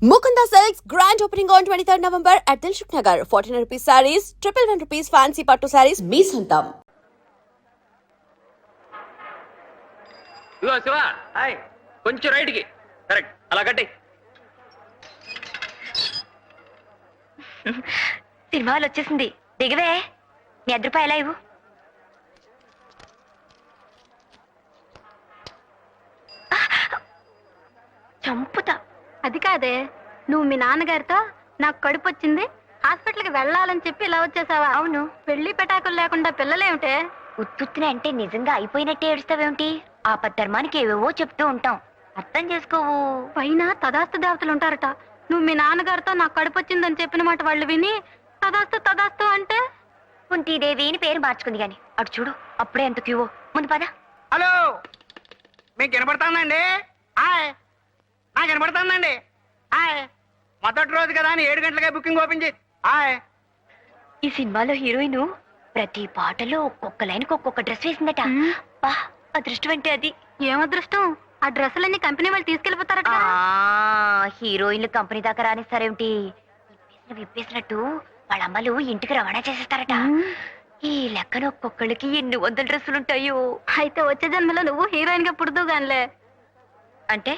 Mukunda Silks grand opening on 23rd November at Dilshuk Nagar. 1400 rupees sarees, 111 rupees fancy pattu sarees, me santam. ఇదిగో Shiva hi కొంచెం రైట్కి correct అలా కట్టి సినిమాలు వచ్చేసింది దిగవే నీ ₹100 ఎలా ఇవ్వు చంపుతా అది కాదే నువ్వు మీ నాన్నగారితో నాకు కడుపు వచ్చింది హాస్పిటల్కి వెళ్ళాలని చెప్పి ఇలా వచ్చేసావా? అవును పెళ్లి పెటాకులు లేకుండా పిల్లలేమిటే? ఉత్తుత్తునే అంటే నిజంగా అయిపోయినట్టే ఏడుస్తావేమిటి? ఆపద్ధర్మానికి ఏవేవో చెప్తూ ఉంటాం, అర్థం చేసుకోవు. పైన తదాస్తు దేవతలు ఉంటారట. నువ్వు మీ నాన్నగారితో నాకు కడుపు వచ్చిందని చెప్పిన మాట వాళ్ళు విని తదాస్తు తదాస్తు అంటే కుంతీదేవి అని పేరు మార్చుకుంది గాని అటు చూడు అప్పుడే ఎంత క్యూవో. ముందు పద. హలో మీకు వినపడుతుందండి? హాయ్ నాకు వినపడుతుందండి. హాయ్ మొదటి రోజు కదా అని 7 గంటలకే బుకింగ్ ఓపెన్ చేసి హాయ్. ఈ సినిమాలో హీరోయిన్ ప్రతి పాటలో ఒక్కొక్క లైన్కి ఒక్కొక్క డ్రెస్ వేసిందట. బా అదృష్టం అంటే అది. ఏం అదృష్టం? ఆ డ్రెస్సులన్నీ కంపెనీ వాళ్ళు తీసుకెళ్లిపోతారట. హీరోయిన్లు కంపెనీ దాకా రానిస్తారేమిటి? విప్పేసినట్టు వాళ్ళ అమ్మలు ఇంటికి రవాణా చేసేస్తారట. ఈ లెక్కన ఒక్కొక్కళ్ళకి ఎన్ని 100 డ్రెస్సులుంటాయో. అయితే వచ్చే జన్మలో నువ్వు హీరోయిన్ గా పుడుతూ గానిలే. అంటే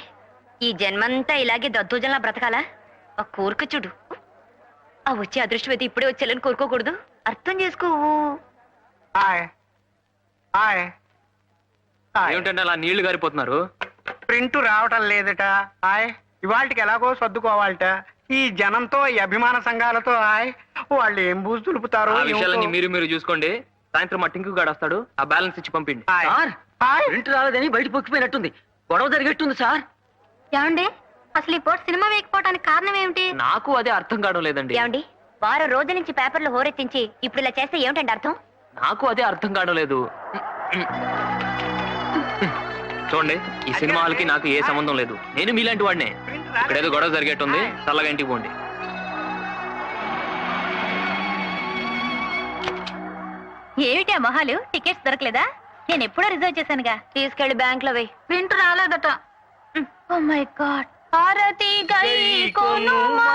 ఈ జన్మంతా ఇలాగే దద్దోజనలా బ్రతకాలా? ఆ కోరిక చూడు. ఆ వచ్చే అదృష్టం అయితే ఇప్పుడే వచ్చేయాలని కోరుకోకూడదు, అర్థం చేసుకోవు. హాయ్ హాయ్ ఏమిటంటే అలా నీళ్లు గారిపోతున్నారు? ప్రింట్ రావటం లేదట. హాయ్ ఇవాళకి ఎలాగో సర్దుకోవాలట. ఈ జనంతో ఈ అభిమాన సంఘాలతో హాయ్ వాళ్ళు ఏం బూజు దులుపుతారు. మీరు చూసుకోండి. సాయంత్రం మా టింకు గాడు వస్తాడు, ఆ బ్యాలెన్స్ ఇచ్చి పంపిండి. ప్రింట్ రాలేదని బయట పొక్కిపోయినట్టుంది, గొడవ జరిగేట్టుంది సార్. ఏమండి అసలు ఈ పూట సినిమా వేయకపోవడానికి కారణం ఏమిటి? నాకు అదే అర్థం కావడం లేదండి. ఏమండి వారం రోజుల నుంచి పేపర్లు హోరెత్తించి ఇప్పుడు ఇలా చేస్తే ఏమిటండి అర్థం? నాకు అదే అర్థం కావడం లేదు. చూడండి ఈ సినిమాలకి నాకు ఏ సంబంధం లేదు. నేను మీలాంటి వాడినే. ఇక్కడేదో గొడవ జరిగేట్టుంది, చల్లగా ఇంటికి పోండి. ఏమిటి ఆ మొహాలు? టికెట్స్ దొరకలేదా? నేను ఎప్పుడో రిజర్వ్ చేశానుగా. తీసుకెళ్లి బ్యాంక్ లో వేయి. ప్రింట్ రాలేదట. Oh my god. భారతి గై కొనుమా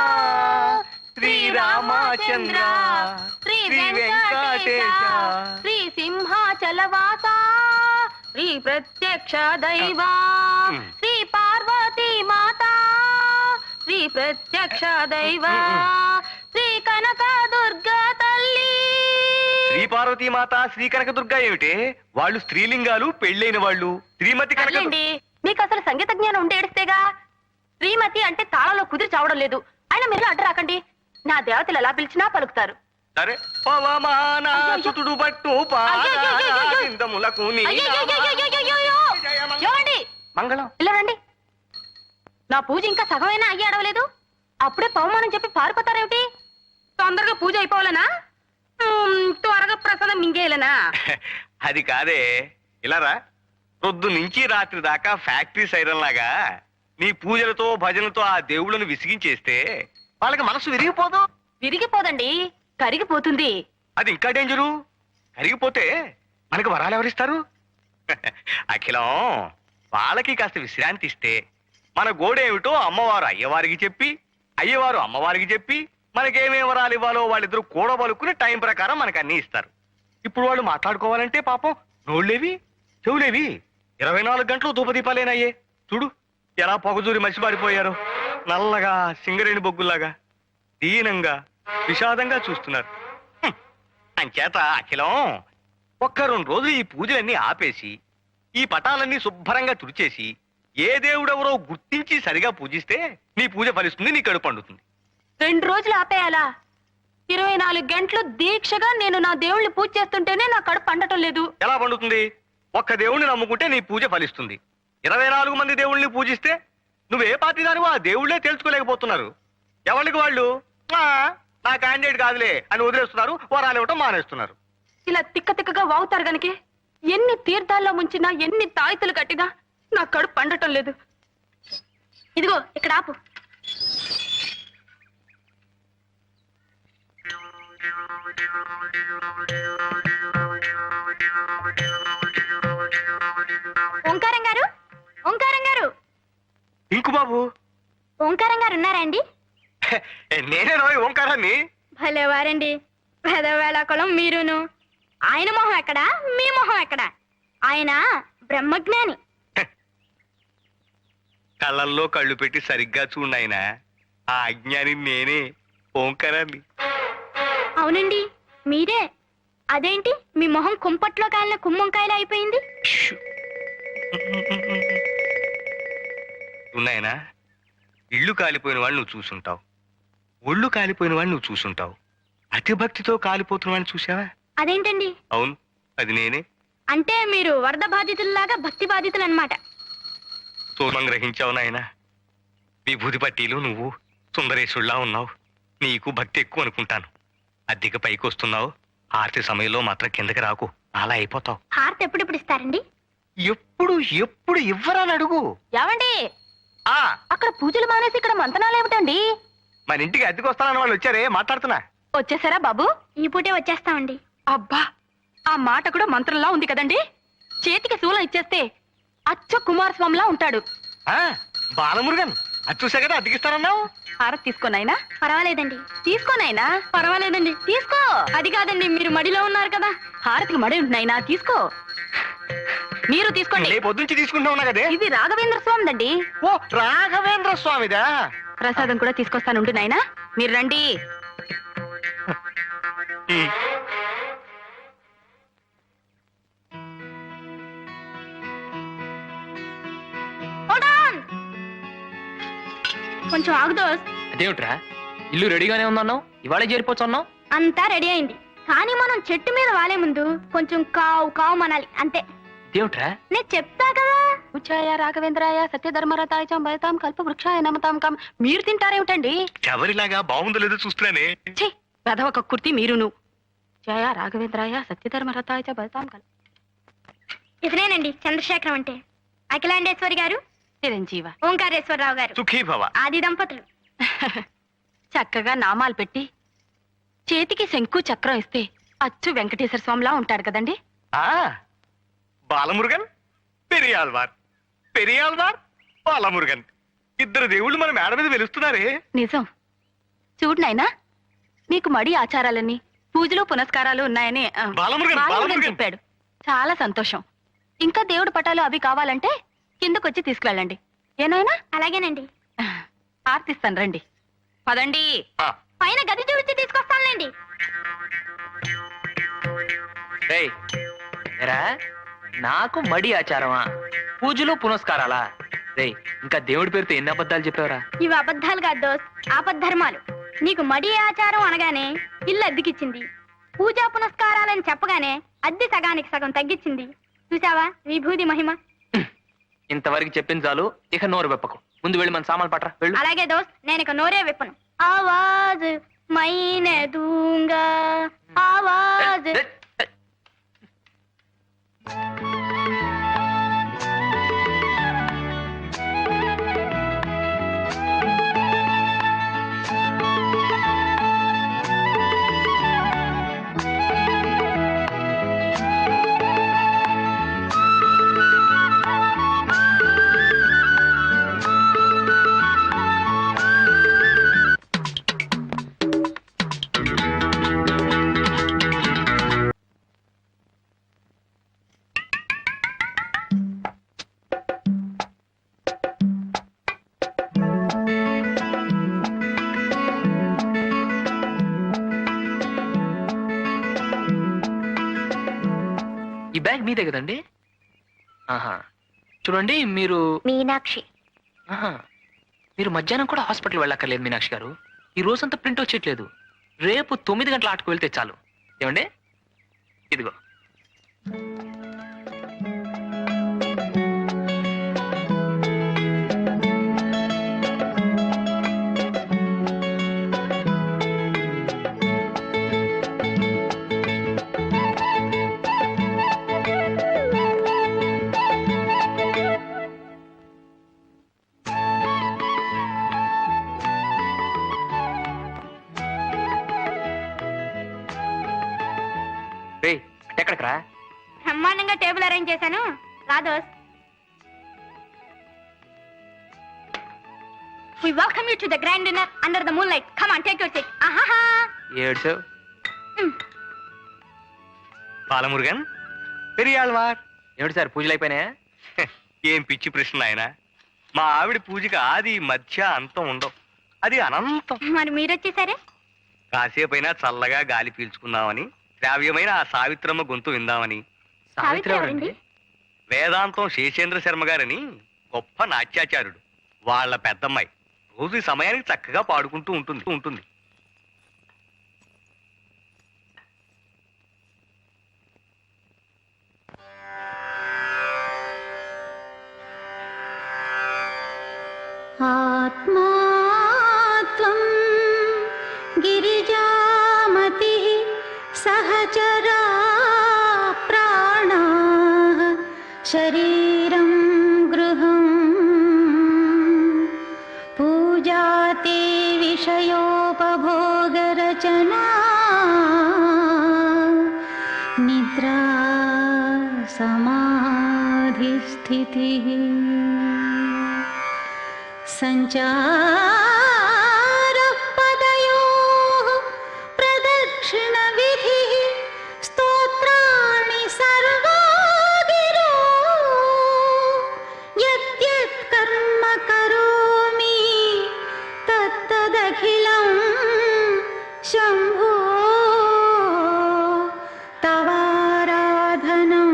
శ్రీ రామచంద్ర శ్రీ వెంకటేశ శ్రీ సింహాచలవాస శ్రీ ప్రత్యక్ష దైవా శ్రీ పార్వతీ మాత శ్రీ ప్రత్యక్ష దైవా శ్రీ కనక దుర్గా తల్లి. శ్రీ పార్వతీ మాత శ్రీ కనక దుర్గా ఏమిటే? వాళ్ళు స్త్రీలింగాలు, పెళ్ళైన వాళ్ళు. శ్రీమతి కనక మీకు అసలు సంగీత జ్ఞానం ఉంటే ఏడిస్తేగా. శ్రీమతి అంటే తాళంలో కుదిరి చావడం లేదు. అయినా మీరు అడ్డు రాకండి. నా దేవతలు ఎలా పిలిచినా పలుకుతారు. సరే పవమానాసుతుడు పట్టు పాదములకు మంగళం ఇలా రండి. నా పూజ ఇంకా సగమైనా అయ్యి అడవలేదు, అప్పుడే పవమానం చెప్పి పారిపోతారేమిటి? తొందరగా పూజ అయిపోవాలనా? త్వరగా ప్రసాదం మింగేయాలనా? అది కాదే, ఇలారా పొద్దు నుంచి రాత్రి దాకా ఫ్యాక్టరీ సైరన్ లాగా నీ పూజలతో భజనలతో ఆ దేవుళ్ళను విసిగించేస్తే వాళ్ళకి మనసు విరిగిపోదు. విరిగిపోదండి, కరిగిపోతుంది. అది ఇంకా డేంజరు. కరిగిపోతే మనకు వరాలు ఎవరిస్తారు? అఖిలం వాళ్ళకి కాస్త విశ్రాంతి ఇస్తే మన గోడేమిటో అమ్మవారు అయ్యవారికి చెప్పి, అయ్యవారు అమ్మవారికి చెప్పి మనకేమేం వరాలు ఇవ్వాలో వాళ్ళిద్దరూ కూడబలుకుని టైం ప్రకారం మనకు అన్ని ఇస్తారు. ఇప్పుడు వాళ్ళు మాట్లాడుకోవాలంటే పాపం నోళ్ళేవి చెవులేవి 24 గంటలు ధూపదీపాలేనయ్యే. చూడు ఎలా పొగజూరి మసిబారిపోయారో, నల్లగా సింగరేణి బొగ్గుల్లాగా దీనంగా విషాదంగా చూస్తున్నారు. అంచేత అఖిలం ఒక్క 2 రోజులు ఈ పూజలన్నీ ఆపేసి ఈ పటాలన్నీ శుభ్రంగా తుడిచేసి ఏ దేవుడెవరో గుర్తించి సరిగా పూజిస్తే నీ పూజ ఫలిస్తుంది, నీ కడుపు పండుతుంది. 2 రోజులు ఆపేయాలా? 24 గంటలు దీక్షగా నేను నా దేవుళ్ళని పూజ చేస్తుంటేనే నా కడుపు పండటం లేదు. ఎలా పండుతుంది? ఒక్క దేవుణ్ణి నమ్ముకుంటే నీ పూజ ఫలిస్తుంది. 24 మంది దేవుళ్ళని పూజిస్తే నువ్వే పార్టీ దానివో ఆ దేవుళ్లే తెలుసుకోలేకపోతున్నారు. ఎవరికి వాళ్ళు నా క్యాండిడేట్ కాదులే అని వదిలేస్తున్నారు, వరాలు ఇవ్వటం మానేస్తున్నారు. ఇలా తిక్క తిక్కగా వాగుతారు గనక ఎన్ని తీర్థాల్లో ముంచినా, ఎన్ని తాయితులు కట్టినా నా కడుపు పండటం లేదు. ఇదిగో ఇక్కడ ఆపు. ఓంకారం గారు, ఓంకారం గారు. ఇంకు బాబు ఓంకారం గారు ఉన్నారా అండి? నేనే రోయ్ ఓంకారాన్ని. భలేవారండి, పెదవేళాకులం మీరును. ఆయన మొహం ఎక్కడా, మీ మొహం ఎక్కడా? ఆయన బ్రహ్మజ్ఞాని. కళ్ళల్లో కళ్ళు పెట్టి సరిగ్గా చూడాయన. ఆ అజ్ఞాని నేనే, ఓంకారాన్ని. అవునండి, మీరే. అదేంటి మీ మొహం కుంపట్లో కాలిన కుమ్మంకాయలు అయిపోయింది? ఉన్నాయనా, ఇళ్ళు కాలిపోయిన వాళ్ళు నువ్వు చూసుంటావు, ఒళ్ళు కాలిపోయిన వాళ్ళు నువ్వు చూసుంటావు. అతి భక్తితో కాలిపోతున్న వాడిని చూసావా? అదేంటండి? అవును, అది నేనే. అంటే మీరు వరద బాధితుల్లాగా భక్తి బాధితులు అన్నమాట. సోమం గ్రహించావు నాయనా. విభూతి పట్టీలు నువ్వు సుందరేశుల్లా ఉన్నావు. నీకు భక్తి ఎక్కువ అనుకుంటాను. అద్దెకి పైకి వస్తున్నావు, ఆర్తి సమయంలో మాత్రం కిందకి రాకు, అలా అయిపోతావు. హారతి ఎప్పుడెప్పుడు ఇస్తారండి? ఎప్పుడు ఎప్పుడు ఇవ్వరాని అడుగు. ఏమండి, ఆ అక్కడ పూజలు మానేసి ఇక్కడ మంతనాలు ఏమిటండి? మన ఇంటికి అద్దెకి వస్తానన్న వాళ్ళు వచ్చారే, మాట్లాడుతున్నా. వచ్చేసారా బాబు? ఈ పూటే వచ్చేస్తామండి. అబ్బా, ఆ మాట కూడా మంత్రంలా ఉంది కదండి. చేతికి శూలం ఇచ్చేస్తే అచ్చ కుమారస్వామిలా ఉంటాడు. ఆ బాలమురుగన్, అది చూసా కదా అద్దెకిస్తానన్నావు. హారతి తీసుకోనైనా? పర్వాలేదండి. తీసుకోనైనా? పర్వాలేదండి. తీసుకో. అది కాదండి, మీరు మడిలో ఉన్నారు కదా. హారతికి మడి ఉంటున్నాయినా, తీసుకో. మీరు తీసుకోండి. రేపు పొద్దుంచి తీసుకుంటా ఉన్నా కదే. ఇది రాఘవేంద్ర స్వామిదండి. ఓ రాఘవేంద్ర స్వామిదా? ప్రసాదం కూడా తీసుకొస్తానుండు నాయనా, మీరు రండి. ఉమ్. కొంచెం ఆగుదో. అదేమిట్రా, ఇల్లు రెడీగానే ఉందన్నావు, ఇవాళే చేరిపోతున్నావు. అంతా రెడీ అయింది, కానీ మనం చెట్టు మీద వాలే ముందు కొంచెం కావు కావు మనాలి అంతే. ఇదేమిట్రా? నేను చెప్తా కదా. ఉచ్చాయ రాఘవేంద్రాయ సత్యధర్మరతాయ చ భయతాం కల్ప వృక్షాయ నమతాం కం. మీరు తింటారేమిటండి? ఎవరిలాగా బాగుందో లేదో చూస్తున్నానే. ఛీ, రథవ కక్కుర్తి మీరును. జయ రాఘవేంద్రాయ సత్యధర్మరతాయ చ భయతాం కల్ప. ఇతనేనండి చంద్రశేఖరం అంటే. అఖిలాండేశ్వరి గారు, చిరంజీవ ఓంకారేశ్వరరావు గారు, సుఖీ భవ. ఆది దంపతులు. చక్కగా నామాలు పెట్టి చేతికి శంకు చక్రం ఇస్తే అచ్చు వెంకటేశ్వర స్వామిలా ఉంటాడు కదండి. ఆ బాలమురుగన్, పెరియాల్వార్, పెరియాల్వార్, బాలమురుగన్, ఇద్దరు దేవుళ్ళు మన మేడ మీద వెలుస్తున్నారే. నిజం. చూడు నాయనా, నీకు మడి ఆచారాలన్నీ పూజలు పునస్కారాలు ఉన్నాయని బాలమురుగన్, బాలమురుగన్ బాలమురుగన్. చెప్పాడు. చాలా సంతోషం. ఇంకా దేవుడు పటాలు అవి కావాలంటే కిందకొచ్చి తీసుకువెళ్ళండి. ఏనాయనా? అలాగేనండి. ఆర్తిస్తాను, రండి. పదండి. ఆ, పైన గది చూపించి తీసుకొస్తానులేండి. రేయ్, ఏరా, నాకు మడి ఆచారమా, పూజలు పునస్కారాలా? రేయ్, ఇంకా దేవుడి పేరుతో ఎన్ని అబద్ధాలు చెప్పావురా? ఇవి అబద్ధాలు కాదు దోస్త్, ఆపద్ధర్మాలు. నీకు మడి ఆచారం అనగానే ఇల్లు అద్దెకిచ్చింది, పూజా పునస్కారాలని చెప్పగానే అద్దె సగానికి సగం తగ్గించింది. చూసావా విభూది మహిమ? ఇంతవరకు చెప్పింది చాలు, ఇక నోరు వెప్పకు. ముందు వెళ్ళి మన సామాన్లు పట్రా, వెళ్ళు. అలాగే దోస్త్, నేను ఇక నోరే విప్పను. ఆవాజ్ మైనే దూంగా, ఆవాజ్. ఏ, ఏ, ఈ బ్యాగ్ మీదే కదండి? ఆహా, చూడండి, మీరు మీనాక్షి. ఆహా, మీరు మధ్యాహ్నం కూడా హాస్పిటల్ వెళ్ళక్కర్లేదు మీనాక్షి గారు. ఈ రోజంతా ప్రింట్ వచ్చేట్లేదు. రేపు 9 గంటల ఆటకు వెళ్తే చాలు. ఏమండి? ఇదిగో. రేయ్, ఎక్కడికి రా? బ్రహ్మాండంగా టేబుల్ అరేంజ్ చేశాను, రా దోస్త్. We welcome you to the grand dinner under the moonlight. Come on, take your seat. Ahaha. ఏడ్చావు. Balamurugan Periyalvar. ఏమిటి సార్ పూజలు అయిపోయినాయా? ఏం పిచ్చి ప్రశ్న ఆయన. మా ఆవిడ పూజకి ఆది మధ్య అంతం ఉండవు, అది అనంతం. మరి మీరు వచ్చేసారే? కాసేపైనా చల్లగా గాలి పీల్చుకుందామని, శ్రావ్యమైన ఆ సావిత్రమ్మ గొంతు విందామని. సావిత్రి ఎవరండి? వేదాంతం శేషేంద్ర శర్మ గారని గొప్ప నాట్యాచార్యుడు, వాళ్ళ పెద్దమ్మాయి. రోజు ఈ సమయానికి చక్కగా పాడుకుంటూ ఉంటుంది. ఆత్మాత్వం గిరిజామతి సహచరా ప్రాణా శరీరం గృహం పూజాతే విషయోపభోగరచనా నిద్రా సమాధిస్థితి సంచారః పదయోః ప్రదక్షిణ విధిః స్తోత్రాణి సర్వా గిరో యద్యత్ కర్మ కరోమి తత్తదఖిలం శంభో తవారాధనం.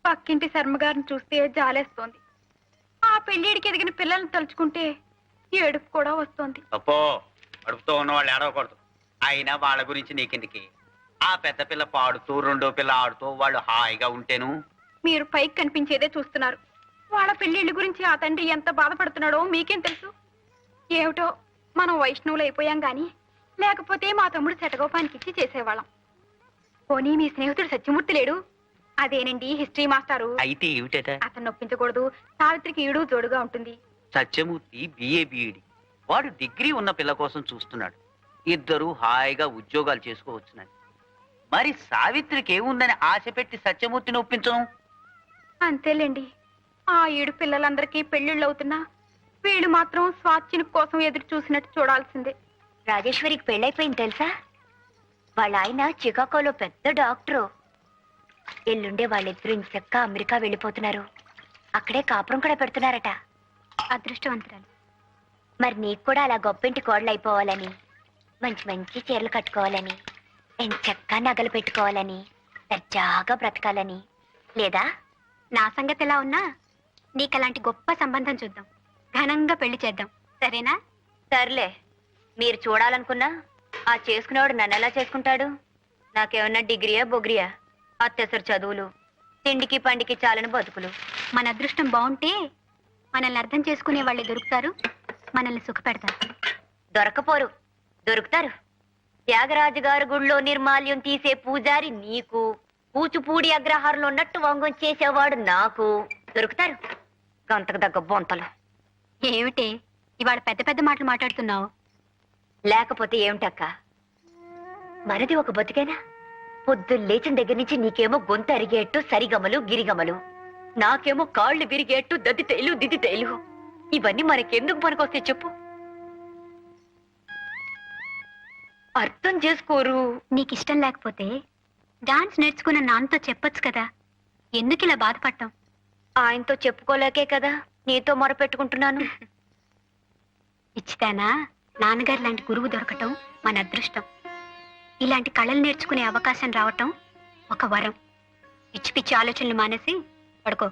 పక్కింటి శర్మగారిని చూస్తే జాలేస్తోంది. ఆ పెళ్లిడికి ఎదిగిన పిల్లల్ని తలుచుకుంటే ఏడుపు కూడా వస్తోంది. అప్పో అడుపుతో ఉన్నవాళ్ళు ఏడవకూడదు. అయినా వాళ్ళ గురించి నీకెందుకి? ఆ పెద్ద పిల్ల పాడుతూ రెండో పిల్ల ఆడుతూ వాళ్ళు హాయిగా ఉంటేను. మీరు పైకి కనిపించేదే చూస్తున్నారు. వాళ్ళ పెళ్లిళ్ళ గురించి ఆ తండ్రి ఎంత బాధపడుతున్నాడో మీకేం తెలుసు? ఏమిటో మనం వైష్ణవులు అయిపోయాం గాని, లేకపోతే మా తమ్ముడు శటగోపానికి ఇచ్చి చేసేవాళ్ళం. పోనీ మీ స్నేహితుడు సత్యమూర్తి లేడు? అదేనండి హిస్టరీ మాస్టారు. అయితే ఏమిటట? అతను నొప్పించకూడదు. సావిత్రికి ఈడు జోడుగా ఉంటుంది. Satyamurthy BA BEd. వాడు డిగ్రీ ఉన్న పిల్ల కోసం చూస్తున్నాడు. ఇద్దరు హాయిగా ఉద్యోగాలు చేసుకోవచ్చునని. మరి సావిత్రికి ఏముందని ఆశ పెట్టి సత్యమూర్తిని ఒప్పించను? అంతేలేండి. ఆ ఏడు పిల్లలందరికీ పెళ్లిళ్ళు అవుతున్నా వీళ్ళు మాత్రం స్వాచ్ఛిని కోసం ఎదురు చూసినట్టు చూడాల్సిందే. రాజేశ్వరికి పెళ్ళైపోయింది తెలుసా? వాళ్ళ ఆయన చికాగోలో పెద్ద డాక్టరు. ఎల్లుండే వాళ్ళిద్దరూ ఇంచక్క అమెరికా వెళ్ళిపోతున్నారు. అక్కడే కాపురం కూడా పెడుతున్నారట. అదృష్టవంతురాలు. మరి నీకు కూడా అలా గొప్పింటి కోడలు అయిపోవాలని, మంచి మంచి చీరలు కట్టుకోవాలని, ఎంచక్కా నగలు పెట్టుకోవాలని, దర్జాగా బ్రతకాలని లేదా? నా సంగతి ఎలా ఉన్నా నీకలాంటి గొప్ప సంబంధం చూద్దాం. ఘనంగా పెళ్లి చేద్దాం. సరేనా? సర్లే, మీరు చూడాలనుకున్నా ఆ చేసుకునేవాడు నన్ను ఎలా చేసుకుంటాడు? నాకేమన్నా డిగ్రీయా బొగ్రియా? అత్యవసర చదువులు, తిండికి పండికి చాలని బతుకులు. మన అదృష్టం బాగుంటే మనల్ని అర్థం చేసుకునే వాళ్ళే దొరుకుతారు, మనల్ని సుఖపెడతారు. దొరకపోరు, దొరుకుతారు. త్యాగరాజు గారు గుళ్ళో నిర్మాల్యం తీసే పూజారి నీకు, కూచిపూడి అగ్రహారంలో ఉన్నట్టు వంగం చేసేవాడు నాకు. దొరుకుతారు గంతకు దగ్గ బొంతలు. ఏమిటే ఇవాళ పెద్ద పెద్ద మాటలు మాట్లాడుతున్నావు? లేకపోతే ఏమిటక్క, మనది ఒక బతికేనా? పొద్దున్న లేచిన దగ్గర నుంచి నీకేమో గొంతు అరిగేట్టు సరిగమలు గిరిగమలు, నాకేమో కాళ్ళు విరిగేట్టు దద్దితేలు దిద్దితేలు. ఇవన్నీ మనకెందుకు పనికొస్తే చెప్పు? అర్థం చేసుకోరు. నీకిష్టం లేకపోతే డాన్స్ నేర్చుకున్న నాన్నతో చెప్పొచ్చు కదా. ఎందుకు ఇలా బాధపడటం? ఆయనతో చెప్పుకోలేకే కదా నీతో మొరపెట్టుకుంటున్నాను. ఇచ్చితేనా నాన్నగారు లాంటి గురువు దొరకటం మన అదృష్టం. ఇలాంటి కళలు నేర్చుకునే అవకాశం రావటం ఒక వరం. పిచ్చి పిచ్చి ఆలోచనలు మానేసి పడుకో.